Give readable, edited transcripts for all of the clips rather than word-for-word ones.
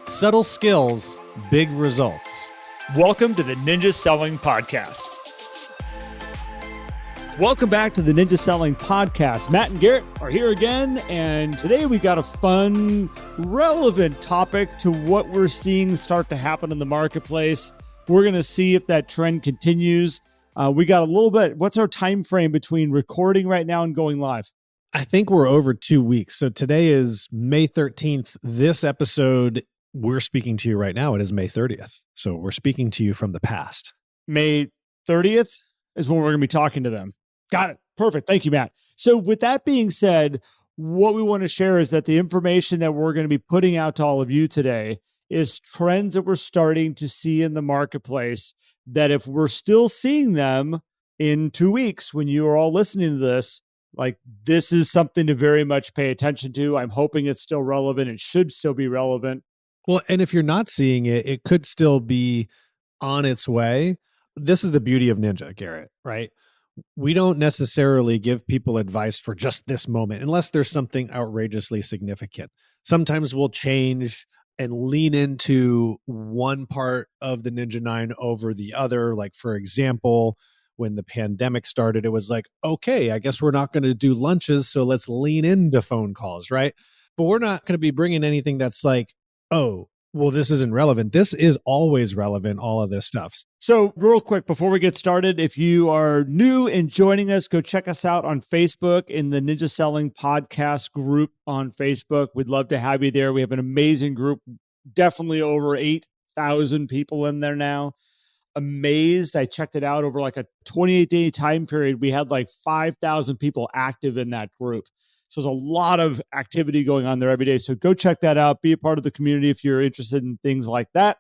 Subtle skills, big results. Welcome to the Ninja Selling Podcast. Welcome back to the Ninja Selling Podcast. Matt and Garrett are here again, and today we got a fun, relevant topic to what we're seeing start to happen in the marketplace. We're going to see if that trend continues. We got a little bit. What's our time frame between recording right now and going live? I think we're over 2 weeks. So today is May 13th. This episode, we're speaking to you right now. It is May 30th. So we're speaking to you from the past. May 30th is when we're going to be talking to them. Got it. Perfect. Thank you, Matt. So with that being said, what we want to share is that the information that we're going to be putting out to all of you today is trends that we're starting to see in the marketplace, that if we're still seeing them in 2 weeks, when you are all listening to this, like, this is something to very much pay attention to. I'm hoping it's still relevant. It should still be relevant. Well, and if you're not seeing it, it could still be on its way. This is the beauty of Ninja, Garrett, right? We don't necessarily give people advice for just this moment, unless there's something outrageously significant. Sometimes we'll change and lean into one part of the Ninja 9 over the other. Like, for example, when the pandemic started, it was like, okay, I guess we're not going to do lunches, so let's lean into phone calls, right? But we're not going to be bringing anything that's like, oh, well, this isn't relevant. This is always relevant, all of this stuff. So real quick, before we get started, if you are new and joining us, go check us out on Facebook in the Ninja Selling Podcast group on Facebook. We'd love to have you there. We have an amazing group, definitely over 8,000 people in there now. Amazed. I checked it out over like a 28-day time period. We had like 5,000 people active in that group. So there's a lot of activity going on there every day. So go check that out. Be a part of the community if you're interested in things like that.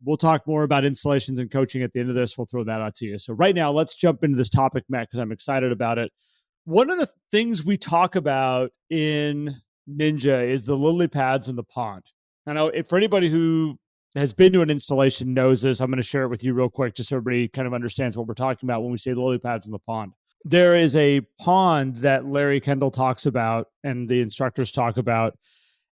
We'll talk more about installations and coaching at the end of this. We'll throw that out to you. So right now, let's jump into this topic, Matt, because I'm excited about it. One of the things we talk about in Ninja is the lily pads in the pond. I know if for anybody who has been to an installation knows this, I'm going to share it with you real quick, just so everybody kind of understands what we're talking about when we say the lily pads in the pond. There is a pond that Larry Kendall talks about and the instructors talk about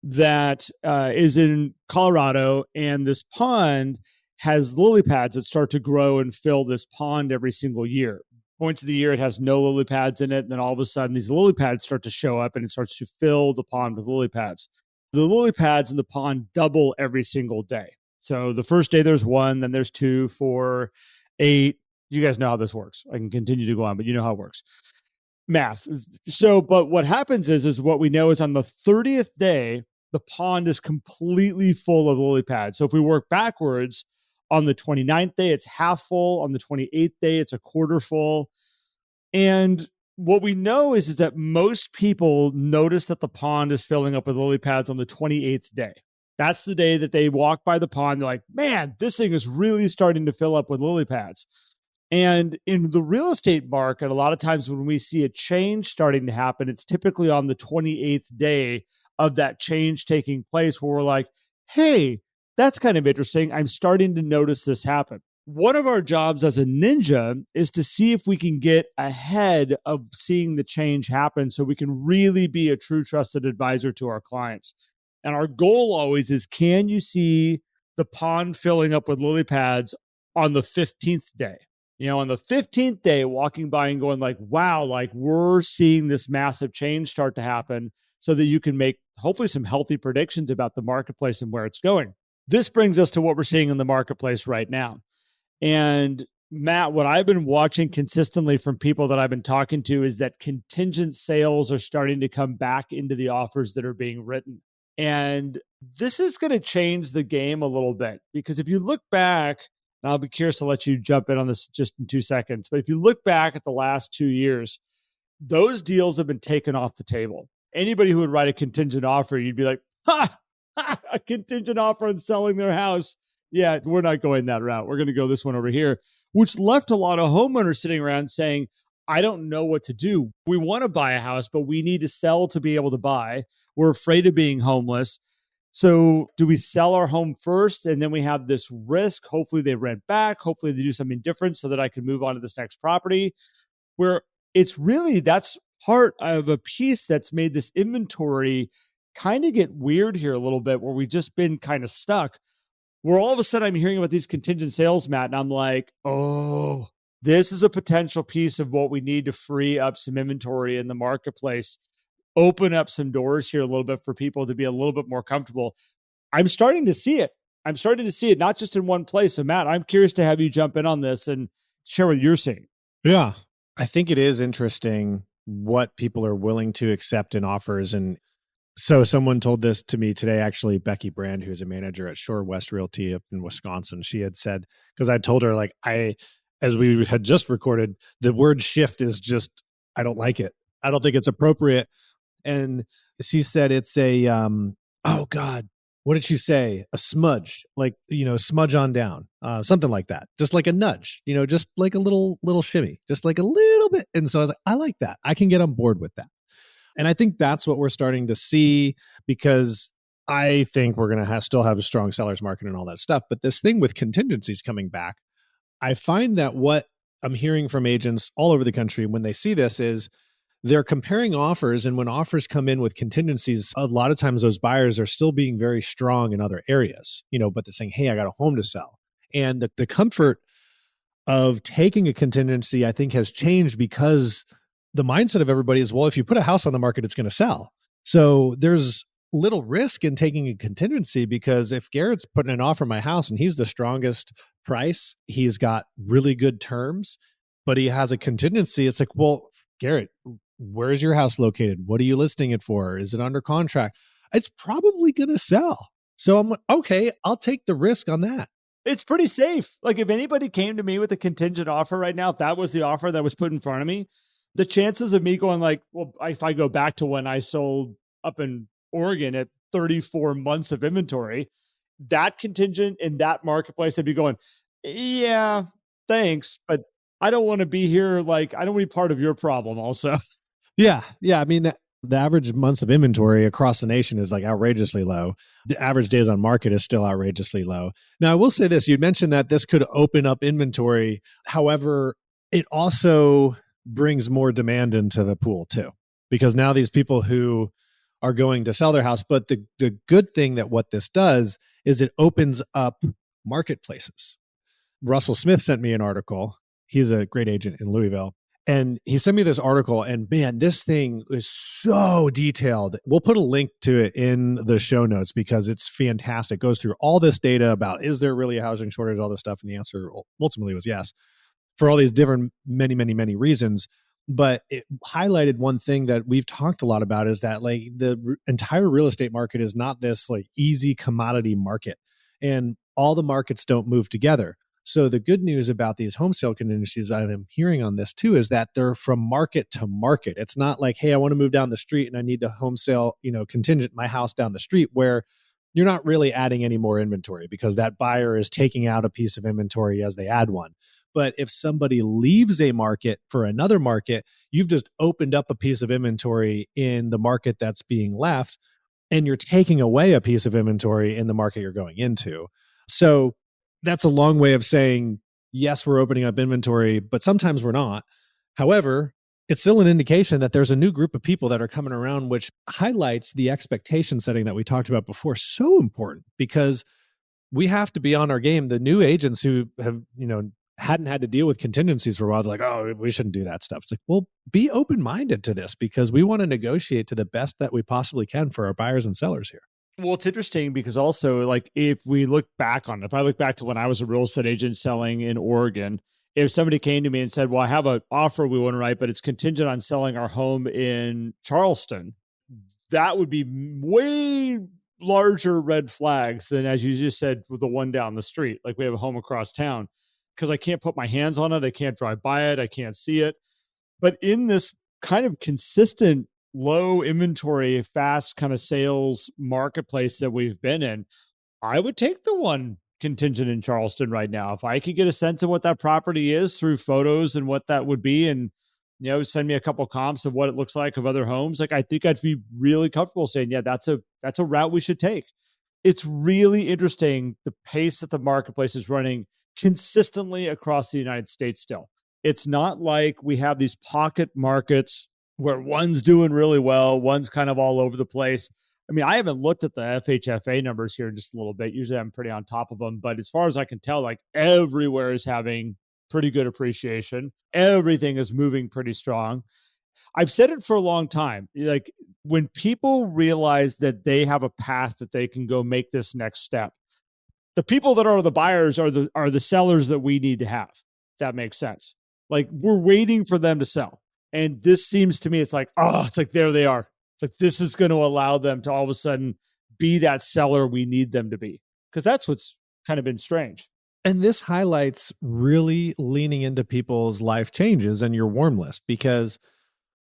that is in Colorado. And this pond has lily pads that start to grow and fill this pond every single year. Points of the year, it has no lily pads in it. And then all of a sudden, these lily pads start to show up and it starts to fill the pond with lily pads. The lily pads in the pond double every single day. So the first day there's 1, then there's 2, 4, 8. You guys know how this works. I can continue to go on, but you know how it works. Math. So, but what happens is what we know is on the 30th day, the pond is completely full of lily pads. So if we work backwards, on the 29th day, it's half full. On the 28th day, it's a quarter full. And what we know is that most people notice that the pond is filling up with lily pads on the 28th day. That's the day that they walk by the pond. They're like, man, this thing is really starting to fill up with lily pads. And in the real estate market, a lot of times when we see a change starting to happen, it's typically on the 28th day of that change taking place where we're like, hey, that's kind of interesting. I'm starting to notice this happen. One of our jobs as a ninja is to see if we can get ahead of seeing the change happen so we can really be a true trusted advisor to our clients. And our goal always is, can you see the pond filling up with lily pads on the 15th day? You know, on the 15th day, walking by and going like, wow, like we're seeing this massive change start to happen so that you can make hopefully some healthy predictions about the marketplace and where it's going. This brings us to what we're seeing in the marketplace right now. And Matt, what I've been watching consistently from people that I've been talking to is that contingent sales are starting to come back into the offers that are being written. And this is going to change the game a little bit, because if you look back, and I'll be curious to let you jump in on this just in 2 seconds, but if you look back at the last 2 years, those deals have been taken off the table. Anybody who would write a contingent offer, you'd be like, a contingent offer on selling their house. Yeah, we're not going that route. We're going to go this one over here, which left a lot of homeowners sitting around saying, I don't know what to do. We want to buy a house, but we need to sell to be able to buy. We're afraid of being homeless. So do we sell our home first and then we have this risk? Hopefully they rent back. Hopefully they do something different so that I can move on to this next property, where it's really, that's part of a piece that's made this inventory kind of get weird here a little bit where we've just been kind of stuck where all of a sudden I'm hearing about these contingent sales, Matt, and I'm like, oh, this is a potential piece of what we need to free up some inventory in the marketplace, open up some doors here a little bit for people to be a little bit more comfortable. I'm starting to see it. I'm starting to see it, not just in one place. So, Matt, I'm curious to have you jump in on this and share what you're seeing. Yeah. I think it is interesting what people are willing to accept in offers. And so someone told this to me today, actually, Becky Brand, who's a manager at Shore West Realty up in Wisconsin. She had said, because I told her, like, as we had just recorded, the word shift is just, I don't like it. I don't think it's appropriate. And she said it's a, oh God, what did she say? A smudge, like, smudge on down, something like that. Just like a nudge, just like a little shimmy, just like a little bit. And so I was like, I like that. I can get on board with that. And I think that's what we're starting to see, because I think we're going to still have a strong seller's market and all that stuff. But this thing with contingencies coming back, I find that what I'm hearing from agents all over the country when they see this is they're comparing offers. And when offers come in with contingencies, a lot of times those buyers are still being very strong in other areas, but they're saying, hey, I got a home to sell. And the comfort of taking a contingency, I think, has changed because the mindset of everybody is, well, if you put a house on the market, it's going to sell. So there's little risk in taking a contingency, because if Garrett's putting an offer on my house and he's the strongest price, he's got really good terms, but he has a contingency, it's like, well, Garrett, where's your house located? What are you listing it for? Is it under contract? It's probably going to sell. So I'm like, okay, I'll take the risk on that. It's pretty safe. Like, if anybody came to me with a contingent offer right now, if that was the offer that was put in front of me, the chances of me going like, well, if I go back to when I sold up in Oregon at 34 months of inventory, that contingent in that marketplace, I'd be going, yeah, thanks, but I don't want to be here. Like, I don't want to be part of your problem also. Yeah. I mean, the average months of inventory across the nation is like outrageously low. The average days on market is still outrageously low. Now, I will say this. You mentioned that this could open up inventory. However, it also brings more demand into the pool too, because now these people who are going to sell their house, but the good thing that what this does is it opens up marketplaces. Russell Smith sent me an article. He's a great agent in Louisville. And he sent me this article, and man, this thing is so detailed. We'll put a link to it in the show notes because it's fantastic. It goes through all this data about, is there really a housing shortage, all this stuff. And the answer ultimately was yes, for all these different, many, many, many reasons. But it highlighted one thing that we've talked a lot about, is that like the entire real estate market is not this like easy commodity market, and all the markets don't move together. So the good news about these home sale contingencies that I'm hearing on this too is that they're from market to market. It's not like, hey, I want to move down the street and I need to home sale, contingent my house down the street, where you're not really adding any more inventory because that buyer is taking out a piece of inventory as they add one. But if somebody leaves a market for another market, you've just opened up a piece of inventory in the market that's being left, and you're taking away a piece of inventory in the market you're going into. So that's a long way of saying, yes, we're opening up inventory, but sometimes we're not. However, it's still an indication that there's a new group of people that are coming around, which highlights the expectation setting that we talked about before. So important, because we have to be on our game. The new agents who have, hadn't had to deal with contingencies for a while, they're like, oh, we shouldn't do that stuff. It's like, well, be open-minded to this, because we want to negotiate to the best that we possibly can for our buyers and sellers here. Well, it's interesting because also, like, if I look back to when I was a real estate agent selling in Oregon, if somebody came to me and said, well, I have an offer we want to write, but it's contingent on selling our home in Charleston, that would be way larger red flags than, as you just said, with the one down the street. Like, we have a home across town, because I can't put my hands on it. I can't drive by it. I can't see it. But in this kind of consistent low inventory, fast kind of sales marketplace that we've been in, I would take the one contingent in Charleston right now. If I could get a sense of what that property is through photos and what that would be, and, send me a couple comps of what it looks like of other homes, like, I think I'd be really comfortable saying, yeah, that's a route we should take. It's really interesting the pace that the marketplace is running consistently across the United States still. It's not like we have these pocket markets where one's doing really well, one's kind of all over the place. I mean, I haven't looked at the FHFA numbers here in just a little bit. Usually I'm pretty on top of them, but as far as I can tell, like everywhere is having pretty good appreciation. Everything is moving pretty strong. I've said it for a long time. Like when people realize that they have a path that they can go make this next step, the people that are the buyers are the sellers that we need to have. That makes sense. Like we're waiting for them to sell. And this seems to me, it's like, oh, it's like there they are. It's like this is going to allow them to all of a sudden be that seller we need them to be. Because that's what's kind of been strange. And this highlights really leaning into people's life changes and your warm list, because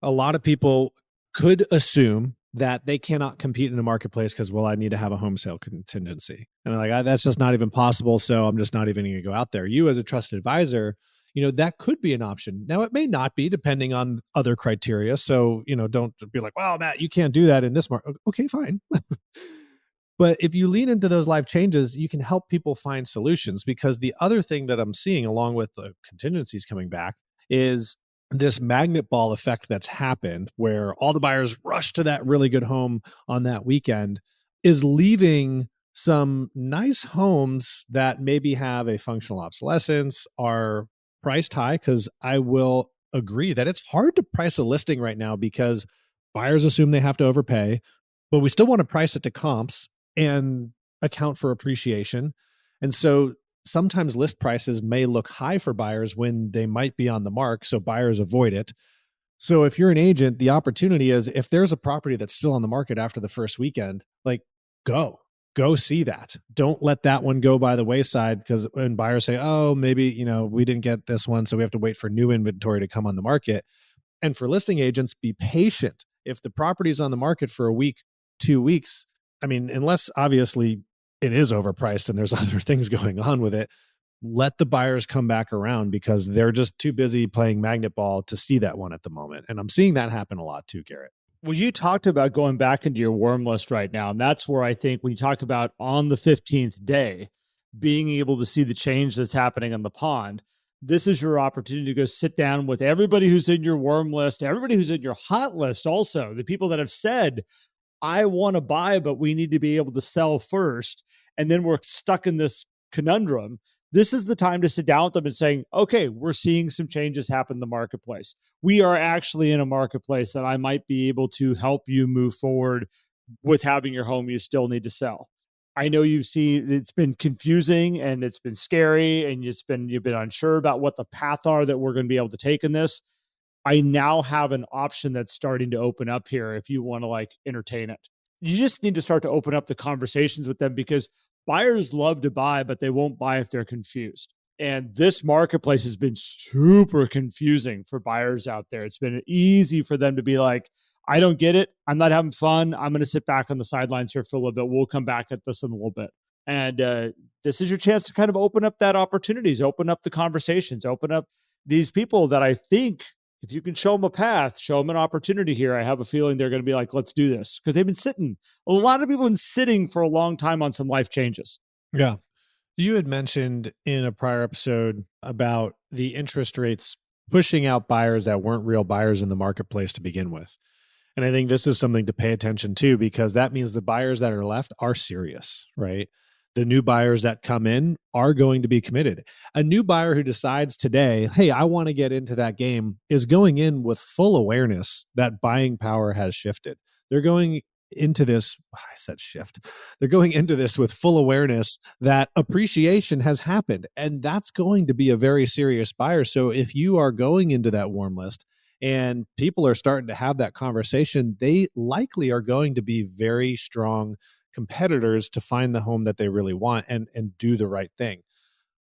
a lot of people could assume that they cannot compete in a marketplace because, well, I need to have a home sale contingency. And they're like, that's just not even possible. So I'm just not even going to go out there. You, as a trusted advisor, that could be an option. Now, it may not be, depending on other criteria. So, don't be like, well, Matt, you can't do that in this market. Okay, fine. But if you lean into those life changes, you can help people find solutions, because the other thing that I'm seeing, along with the contingencies coming back, is this magnet ball effect that's happened, where all the buyers rush to that really good home on that weekend, is leaving some nice homes that maybe have a functional obsolescence, are priced high. Because I will agree that it's hard to price a listing right now because buyers assume they have to overpay, but we still want to price it to comps and account for appreciation. And so sometimes list prices may look high for buyers when they might be on the mark, so buyers avoid it. So if you're an agent, the opportunity is, if there's a property that's still on the market after the first weekend, like go see that. Don't let that one go by the wayside, because when buyers say, oh, maybe, we didn't get this one, so we have to wait for new inventory to come on the market. And for listing agents, be patient. If the property's on the market for a week, 2 weeks, I mean, unless obviously it is overpriced and there's other things going on with it, let the buyers come back around, because they're just too busy playing magnet ball to see that one at the moment. And I'm seeing that happen a lot too, Garrett. Well, you talked about going back into your warm list right now. And that's where I think when you talk about on the 15th day, being able to see the change that's happening in the pond, this is your opportunity to go sit down with everybody who's in your warm list, everybody who's in your hot list also, the people that have said, I want to buy, but we need to be able to sell first. And then we're stuck in this conundrum. This is the time to sit down with them and saying, okay, we're seeing some changes happen in the marketplace. We are actually in a marketplace that I might be able to help you move forward with having your home you still need to sell. I know you've seen it's been confusing and it's been scary, and you've been unsure about what the path are that we're going to be able to take in this. I now have an option that's starting to open up here if you want to like entertain it. You just need to start to open up the conversations with them, because buyers love to buy, but they won't buy if they're confused. And this marketplace has been super confusing for buyers out there. It's been easy for them to be like, I don't get it. I'm not having fun. I'm going to sit back on the sidelines here for a little bit. We'll come back at this in a little bit. And this is your chance to kind of open up that opportunities, open up the conversations, open up these people that I think, if you can show them a path, show them an opportunity here, I have a feeling they're going to be like, let's do this. Because they've been sitting. A lot of people have been sitting for a long time on some life changes. Yeah. You had mentioned in a prior episode about the interest rates pushing out buyers that weren't real buyers in the marketplace to begin with. And I think this is something to pay attention to, because that means the buyers that are left are serious, right? The new buyers that come in are going to be committed. A new buyer who decides today, hey, I want to get into that game, is going in with full awareness that buying power has shifted. They're going into this, I said shift. They're going into this with full awareness that appreciation has happened. And that's going to be a very serious buyer. So if you are going into that warm list and people are starting to have that conversation, they likely are going to be very strong competitors to find the home that they really want and do the right thing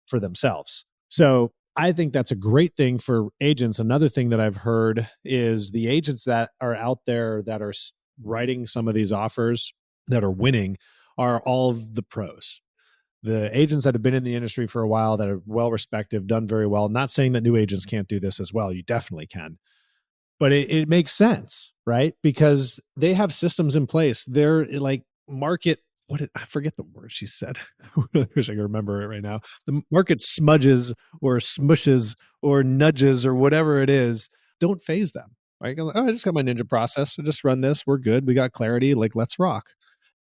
for themselves. So I think that's a great thing for agents. Another thing that I've heard is the agents that are out there that are writing some of these offers that are winning are all the pros. The agents that have been in the industry for a while, that are well respected, done very well. Not saying that new agents can't do this as well. You definitely can. But it makes sense, right? Because they have systems in place. They're like market, I forget the word she said. I wish I could remember it right now. The market smudges or smushes or nudges or whatever it is, don't phase them. Right? Oh, I just got my Ninja process. I just run this. We're good. We got clarity. Like, let's rock.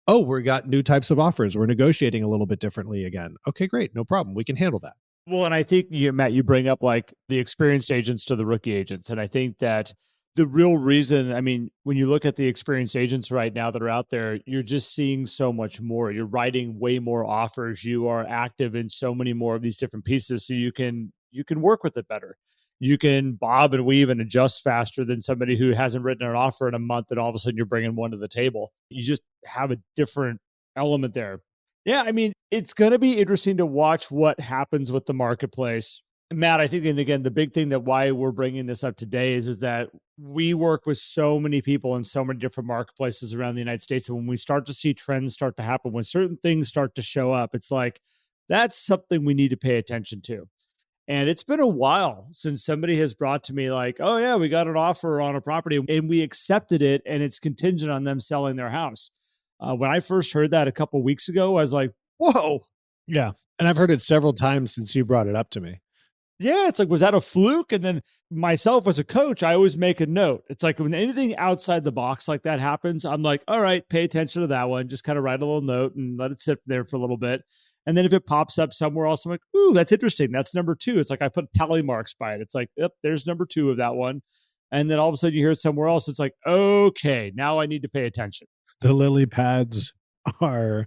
Oh, we got new types of offers. We're negotiating a little bit differently again. Okay, great. No problem. We can handle that. Well, and I think you, Matt, you bring up like the experienced agents to the rookie agents. And I think that the real reason, I mean, when you look at the experienced agents right now that are out there, you're just seeing so much more. You're writing way more offers. You are active in so many more of these different pieces. So you can work with it better. You can bob and weave and adjust faster than somebody who hasn't written an offer in a month and all of a sudden you're bringing one to the table. You just have a different element there. Yeah, I mean, it's going to be interesting to watch what happens with the marketplace. Matt, I think, and again, the big thing that why we're bringing this up today is that we work with so many people in so many different marketplaces around the United States. And when we start to see trends start to happen, when certain things start to show up, it's like, that's something we need to pay attention to. And it's been a while since somebody has brought to me like, oh yeah, we got an offer on a property and we accepted it and it's contingent on them selling their house. When I first heard that a couple of weeks ago, I was like, whoa. Yeah. And I've heard it several times since you brought it up to me. Yeah, it's like, was that a fluke? And then myself as a coach, I always make a note. It's like when anything outside the box like that happens, I'm like, all right, pay attention to that one. Just kind of write a little note and let it sit there for a little bit. And then if it pops up somewhere else, I'm like, ooh, that's interesting. That's number two. It's like I put tally marks by it. It's like, yep, there's number two of that one. And then all of a sudden you hear it somewhere else. It's like, okay, now I need to pay attention. The lily pads are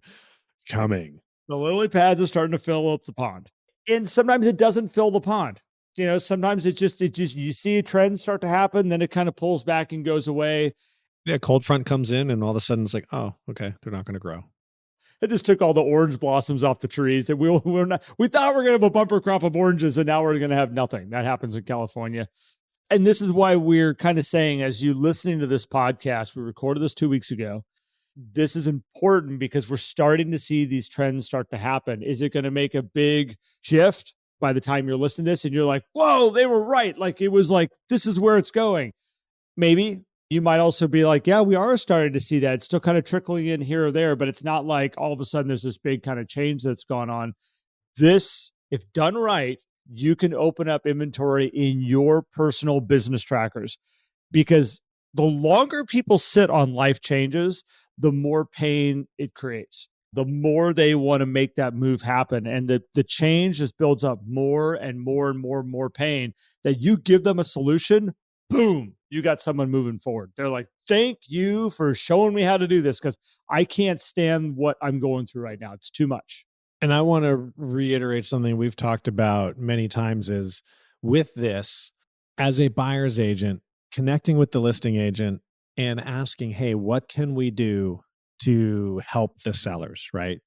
coming. The lily pads are starting to fill up the pond. And sometimes it doesn't fill the pond. You know, sometimes it just you see a trend start to happen, then it kind of pulls back and goes away. Yeah, cold front comes in and all of a sudden it's like, oh, okay, they're not going to grow. It just took all the orange blossoms off the trees that we thought we were going to have a bumper crop of oranges and now we're going to have nothing. That happens in California. And this is why we're kind of saying, as you listening to this podcast, we recorded this 2 weeks ago. This is important because we're starting to see these trends start to happen. Is it going to make a big shift by the time you're listening to this and you're like, whoa, they were right. Like it was like, this is where it's going. Maybe you might also be like, yeah, we are starting to see that. It's still kind of trickling in here or there, but it's not like all of a sudden there's this big kind of change that's gone on. This, if done right, you can open up inventory in your personal business trackers because the longer people sit on life changes, the more pain it creates, the more they want to make that move happen. And the change just builds up more and more and more and more pain that you give them a solution. Boom, you got someone moving forward. They're like, thank you for showing me how to do this because I can't stand what I'm going through right now. It's too much. And I want to reiterate something we've talked about many times is with this, as a buyer's agent, connecting with the listing agent and asking, hey, what can we do to help the sellers, right?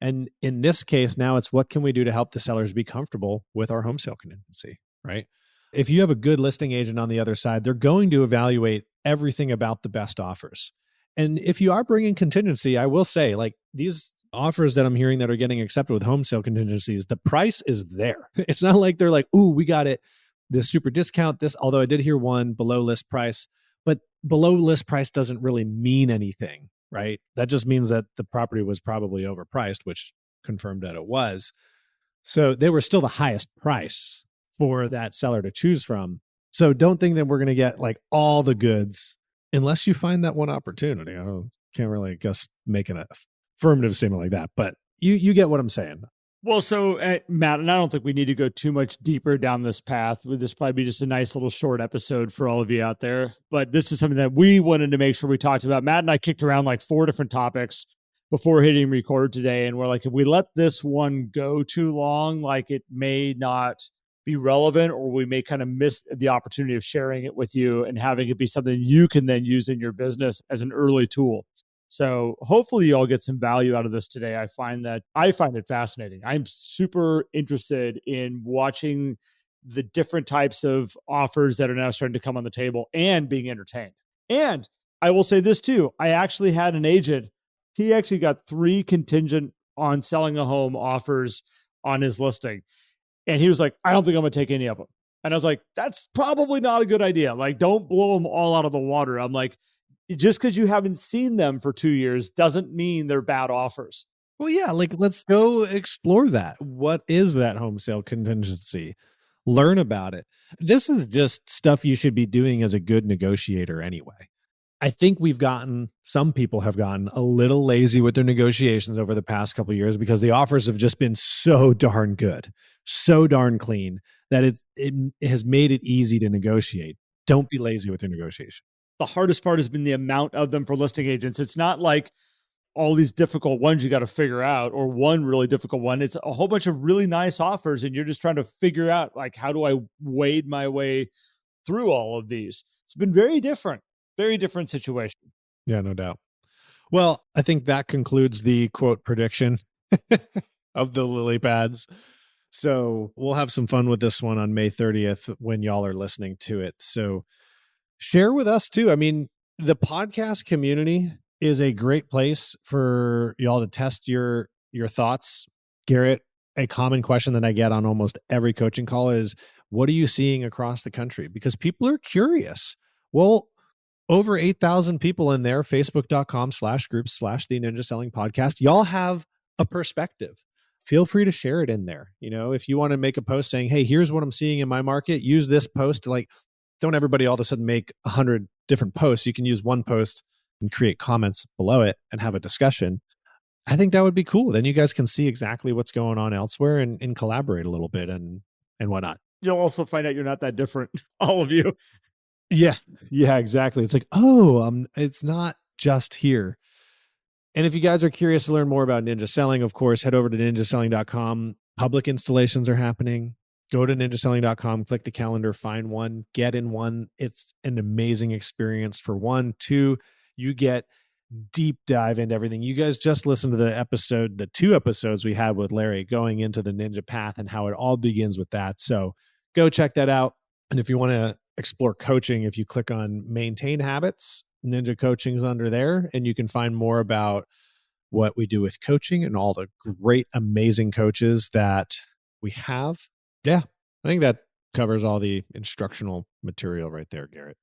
And in this case, now it's what can we do to help the sellers be comfortable with our home sale contingency, right? If you have a good listing agent on the other side, they're going to evaluate everything about the best offers. And if you are bringing contingency, I will say, like these offers that I'm hearing that are getting accepted with home sale contingencies, the price is there. It's not like they're like, ooh, we got it, this super discount, this, although I did hear one below list price, but below list price doesn't really mean anything, right? That just means that the property was probably overpriced, which confirmed that it was. So they were still the highest price for that seller to choose from. So don't think that we're going to get like all the goods unless you find that one opportunity. I can't really just make an affirmative statement like that, but you get what I'm saying. Well, so Matt, and I don't think we need to go too much deeper down this path. This probably be just a nice little short episode for all of you out there. But this is something that we wanted to make sure we talked about. Matt and I kicked around like 4 different topics before hitting record today. And we're like, if we let this one go too long, like it may not be relevant, or we may kind of miss the opportunity of sharing it with you and having it be something you can then use in your business as an early tool. So hopefully you all get some value out of this today. I find it fascinating. I'm super interested in watching the different types of offers that are now starting to come on the table and being entertained. And I will say this too. I actually had an agent. He actually got 3 contingent on selling a home offers on his listing. And he was like, I don't think I'm going to take any of them. And I was like, that's probably not a good idea. Like, don't blow them all out of the water. I'm like, just because you haven't seen them for 2 years doesn't mean they're bad offers. Well, yeah, like let's go explore that. What is that home sale contingency? learn about it. This is just stuff you should be doing as a good negotiator anyway. I think some people have gotten a little lazy with their negotiations over the past couple of years because the offers have just been so darn good, so darn clean that it has made it easy to negotiate. Don't be lazy with your negotiation. The hardest part has been the amount of them for listing agents. It's not like all these difficult ones you got to figure out or one really difficult one. It's a whole bunch of really nice offers and you're just trying to figure out like, how do I wade my way through all of these? It's been very different situation. Yeah, no doubt. Well, I think that concludes the quote prediction of the lily pads. So we'll have some fun with this one on May 30th when y'all are listening to it. So share with us too. I mean, the podcast community is a great place for y'all to test your thoughts. Garrett, a common question that I get on almost every coaching call is, what are you seeing across the country? Because people are curious. Well, over 8,000 people in there, facebook.com/groups/the Ninja Selling Podcast. Y'all have a perspective. Feel free to share it in there. You know, if you want to make a post saying, hey, here's what I'm seeing in my market, use this post to don't everybody all of a sudden make 100 different posts. You can use one post and create comments below it and have a discussion. I think that would be cool. Then you guys can see exactly what's going on elsewhere and collaborate a little bit and whatnot. You'll also find out you're not that different, all of you. Yeah, exactly. It's like, it's not just here. And if you guys are curious to learn more about ninja selling, of course, head over to ninjaselling.com. Public installations are happening. Go to ninjaselling.com, click the calendar, find one, get in one. It's an amazing experience for one. Two, you get deep dive into everything. You guys just listened to the 2 episodes we had with Larry going into the ninja path and how it all begins with that. So go check that out. And if you want to explore coaching, if you click on maintain habits, Ninja Coaching's under there, and you can find more about what we do with coaching and all the great, amazing coaches that we have. Yeah, I think that covers all the instructional material right there, Garrett.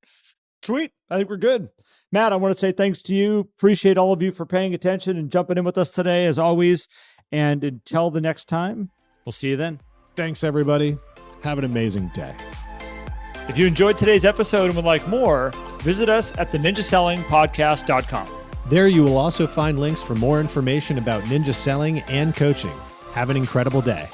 Sweet. I think we're good. Matt, I want to say thanks to you. Appreciate all of you for paying attention and jumping in with us today, as always. And until the next time, we'll see you then. Thanks, everybody. Have an amazing day. If you enjoyed today's episode and would like more, visit us at theninjasellingpodcast.com. There you will also find links for more information about ninja selling and coaching. Have an incredible day.